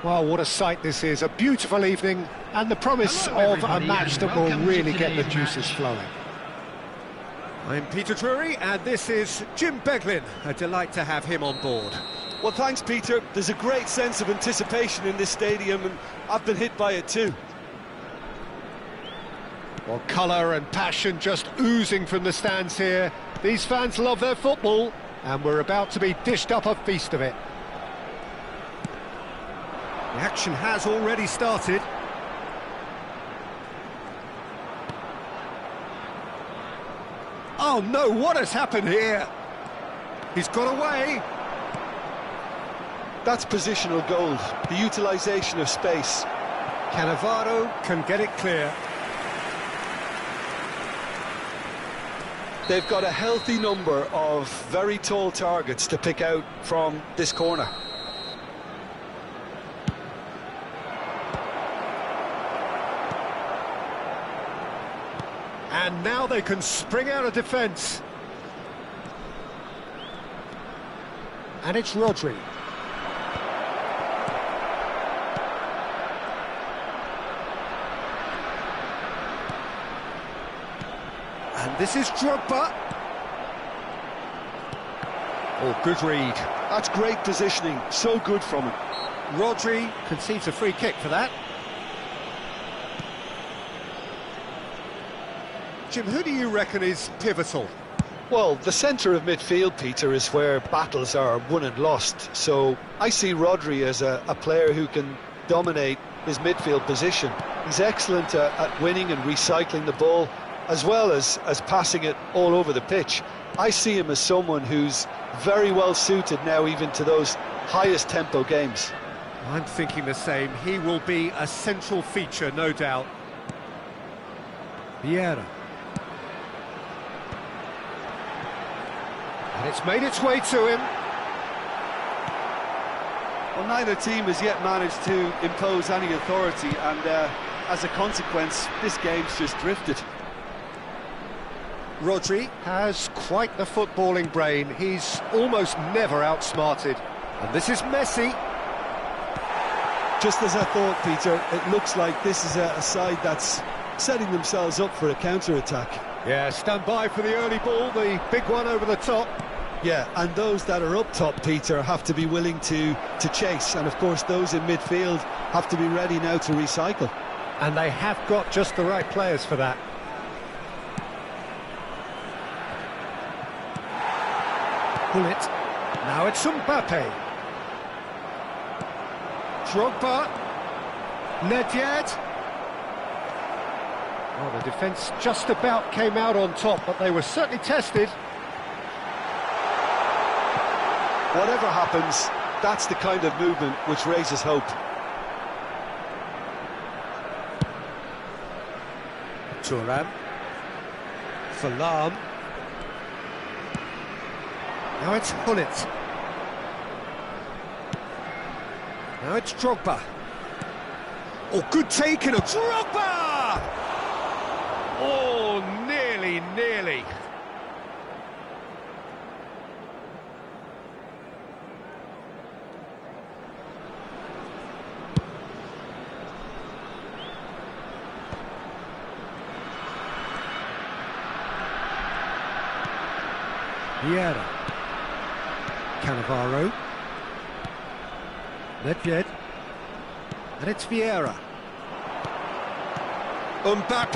Well, what a sight this is. A beautiful evening and the promise of a match that will really get the juices flowing. I'm Peter Drury and this is Jim Beglin. A delight to have him on board. Well, thanks, Peter. There's a great sense of anticipation in this stadium and I've been hit by it too. Well, colour and passion just oozing from the stands here. These fans love their football and we're about to be dished up a feast of it. The action has already started. Oh no, what has happened here? He's got away. That's positional gold, the utilisation of space. Cannavaro can get it clear. They've got a healthy number of very tall targets to pick out from this corner. And now they can spring out of defence. And it's Rodri. And this is Drogba. Oh, good read. That's great positioning, so good from him. Rodri concedes a free kick for that. Jim, who do you reckon is pivotal? Well, the centre of midfield, Peter, is where battles are won and lost. So I see Rodri as a player who can dominate his midfield position. He's excellent at winning and recycling the ball, as well as passing it all over the pitch. I see him as someone who's very well suited now even to those highest tempo games. I'm thinking the same. He will be a central feature, no doubt. Vieira. And it's made its way to him. Well, neither team has yet managed to impose any authority, and as a consequence, this game's just drifted. Rodri has quite the footballing brain. He's almost never outsmarted. And this is Messi. Just as I thought, Peter, it looks like this is a side that's setting themselves up for a counter-attack. Yeah, stand by for the early ball, the big one over the top. Yeah, and those that are up top, Peter, have to be willing to chase. And, of course, those in midfield have to be ready now to recycle. And they have got just the right players for that. Pull it. Now it's Mbappe. Drogba. Nedved. Well, the defence just about came out on top, but they were certainly tested. Whatever happens, that's the kind of movement which raises hope. Thuram. Salam. Now it's Gullit. Now it's Drogba. Oh, good taking of Drogba! Oh, nearly. Vieira. Cannavaro. Nedved. And it's Vieira. Mbappe!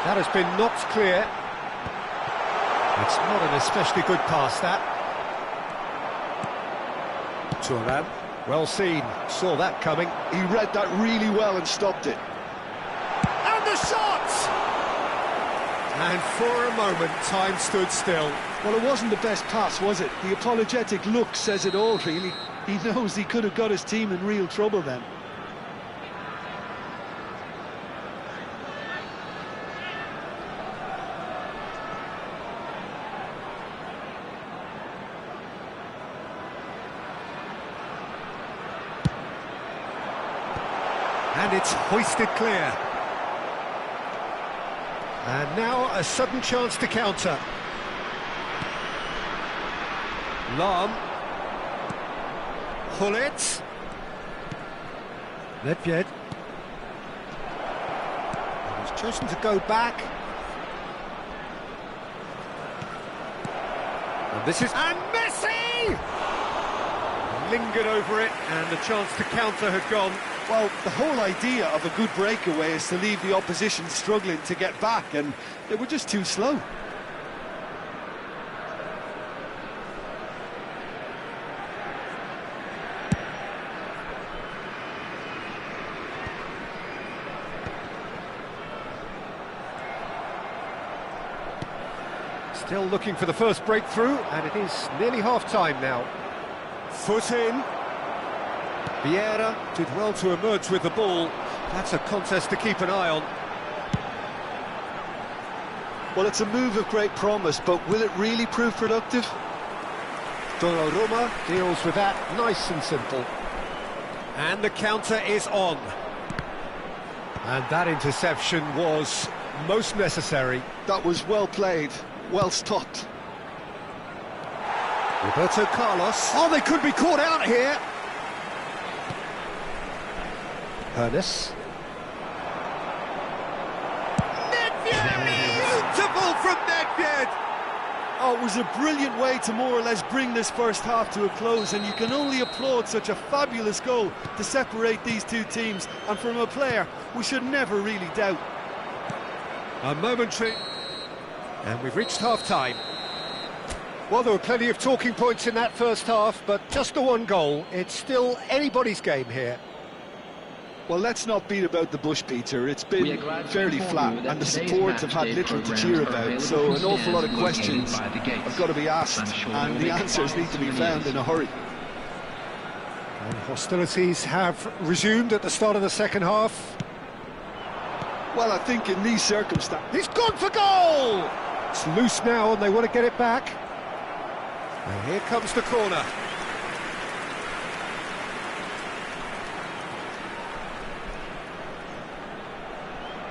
That has been knocked clear. It's not an especially good pass, that. Thuram. Well seen. Saw that coming. He read that really well and stopped it. And the shot! And for a moment, time stood still. Well, it wasn't the best pass, was it? The apologetic look says it all, really. He knows he could have got his team in real trouble then. And it's hoisted clear. And now a sudden chance to counter. Lahm. Gullit. Nedved. He's chosen to go back. And this is... And Messi! Lingered over it, and the chance to counter had gone. Well, the whole idea of a good breakaway is to leave the opposition struggling to get back, and they were just too slow. Still looking for the first breakthrough, and it is nearly half-time now. Foot in. Vieira did well to emerge with the ball. That's a contest to keep an eye on. Well, it's a move of great promise, but will it really prove productive? Donnarumma deals with that nice and simple. And the counter is on. And that interception was most necessary. That was well played, well stopped. Roberto Carlos. Oh, they could be caught out here. Ernest. Nedved! Beautiful from Nedved! Oh, it was a brilliant way to more or less bring this first half to a close, and you can only applaud such a fabulous goal to separate these two teams, and from a player we should never really doubt. A momentary... And we've reached half-time. Well, there were plenty of talking points in that first half, but just the one goal. It's still anybody's game here. Well, let's not beat about the bush, Peter. It's been fairly flat, and the support have had little to cheer about, so an awful lot of questions have got to be asked, and the answers need to be found in a hurry. And hostilities have resumed at the start of the second half. Well, I think in these circumstances... He's gone for goal! It's loose now, and they want to get it back. And here comes the corner.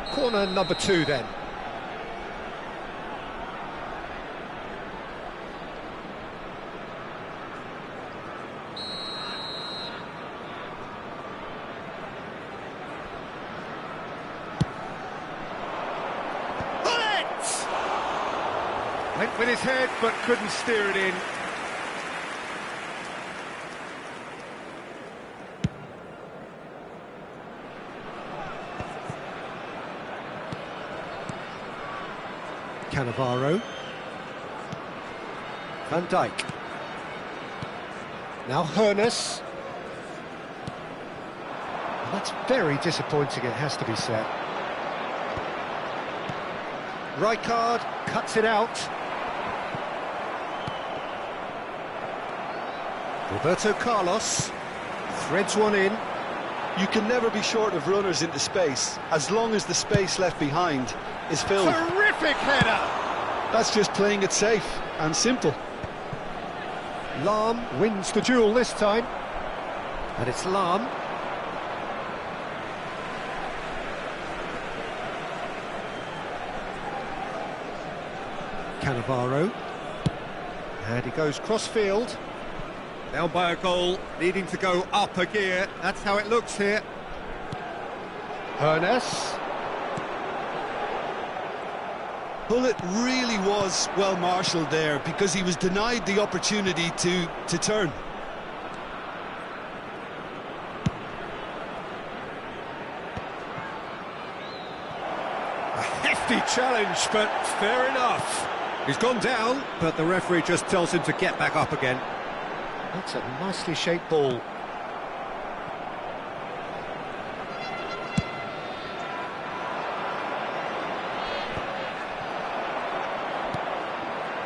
Corner number 2 then. Bullet! Went with his head but couldn't steer it in. Cannavaro. Van Dijk. Now Ernest. That's very disappointing, it has to be said. Rijkaard cuts it out. Roberto Carlos threads one in. You can never be short of runners into space, as long as the space left behind is filled. Terrific header! That's just playing it safe and simple. Lahm wins the duel this time. And it's Lahm. Cannavaro. And he goes cross-field. Down by a goal, needing to go up a gear. That's how it looks here. Ernest. Bullet really was well marshalled there, because he was denied the opportunity to turn. A hefty challenge, but fair enough. He's gone down, but the referee just tells him to get back up again. That's a nicely shaped ball.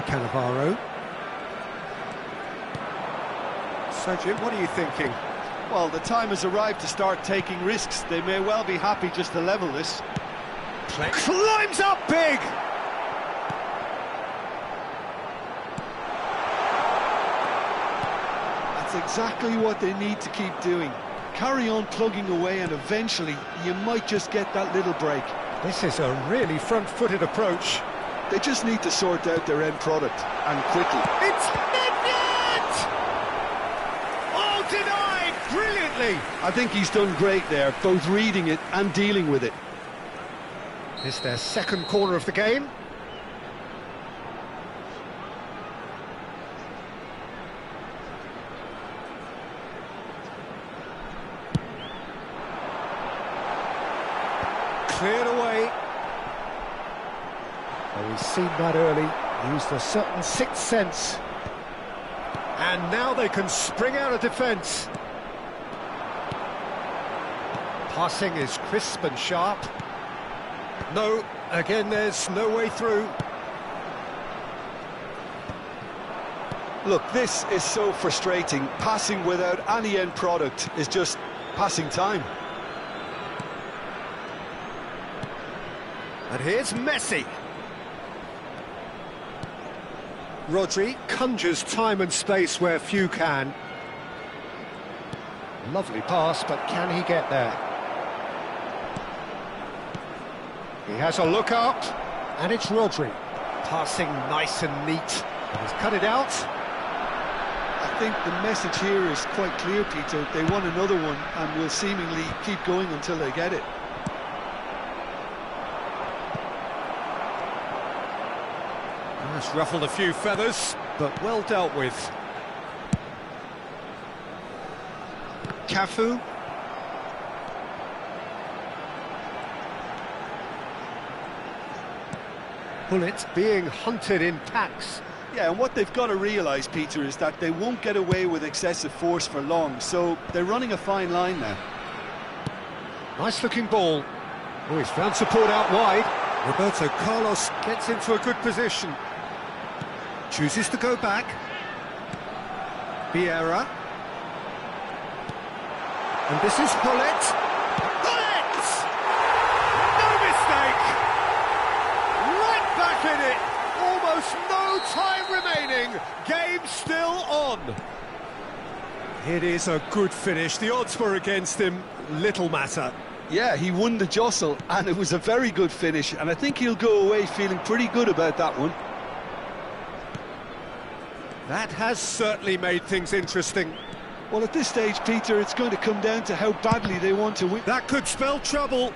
Cannavaro. So, Jim, what are you thinking? Well, the time has arrived to start taking risks. They may well be happy just to level this. Climbs up big! That's exactly what they need to keep doing. Carry on plugging away, and eventually you might just get that little break. This is a really front-footed approach. They just need to sort out their end product, and quickly. It's Nedved! Oh, denied brilliantly! be? I think he's done great there, both reading it and dealing with it. It's their second corner of the game. Cleared away. Oh, he's seen that early, used a certain sixth sense. And now they can spring out of defence. Passing is crisp and sharp. No, again there's no way through. Look, this is so frustrating. Passing without any end product is just passing time. And here's Messi. Rodri conjures time and space where few can. Lovely pass, but can he get there? He has a look up, and it's Rodri. Passing nice and neat. And he's cut it out. I think the message here is quite clear, Peter. They want another one and will seemingly keep going until they get it. That's ruffled a few feathers, but well dealt with. Cafu. Bullet being hunted in packs. Yeah, and what they've got to realise, Peter, is that they won't get away with excessive force for long, so they're running a fine line now. Nice looking ball. Oh, he's found support out wide. Roberto Carlos gets into a good position. Chooses to go back. Vieira. And this is Bullet. Bullet! No mistake! Right back in it. Almost no time remaining. Game still on. It is a good finish. The odds were against him. Little matter. Yeah, he won the jostle, and it was a very good finish, and I think he'll go away feeling pretty good about that one. That has certainly made things interesting. Well, at this stage, Peter, it's going to come down to how badly they want to win. That could spell trouble.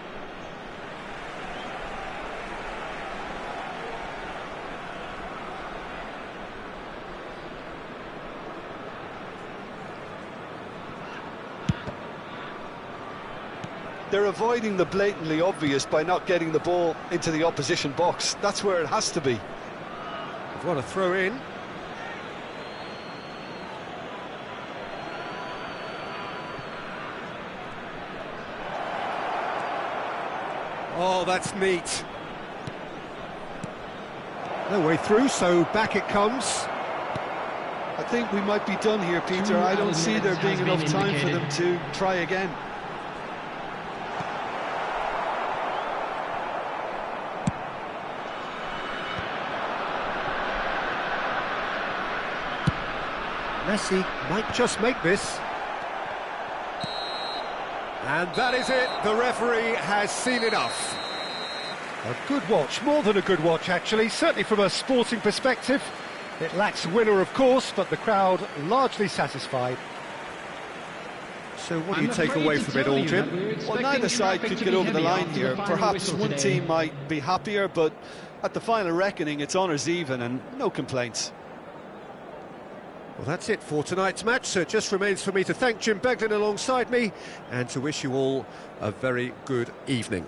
They're avoiding the blatantly obvious by not getting the ball into the opposition box. That's where it has to be. They've got to throw in. Oh, that's neat. No way through, so back it comes. I think we might be done here, Peter. I don't see there being enough time for them to try again. Messi might just make this. And that is it, the referee has seen enough. A good watch, more than a good watch actually, certainly from a sporting perspective. It lacks a winner of course, but the crowd largely satisfied. So what do you take away from it all, Jim? Well, neither side could get over the line here. Perhaps one team might be happier, but at the final reckoning it's honours even and no complaints. Well, that's it for tonight's match, so it just remains for me to thank Jim Beglin alongside me and to wish you all a very good evening.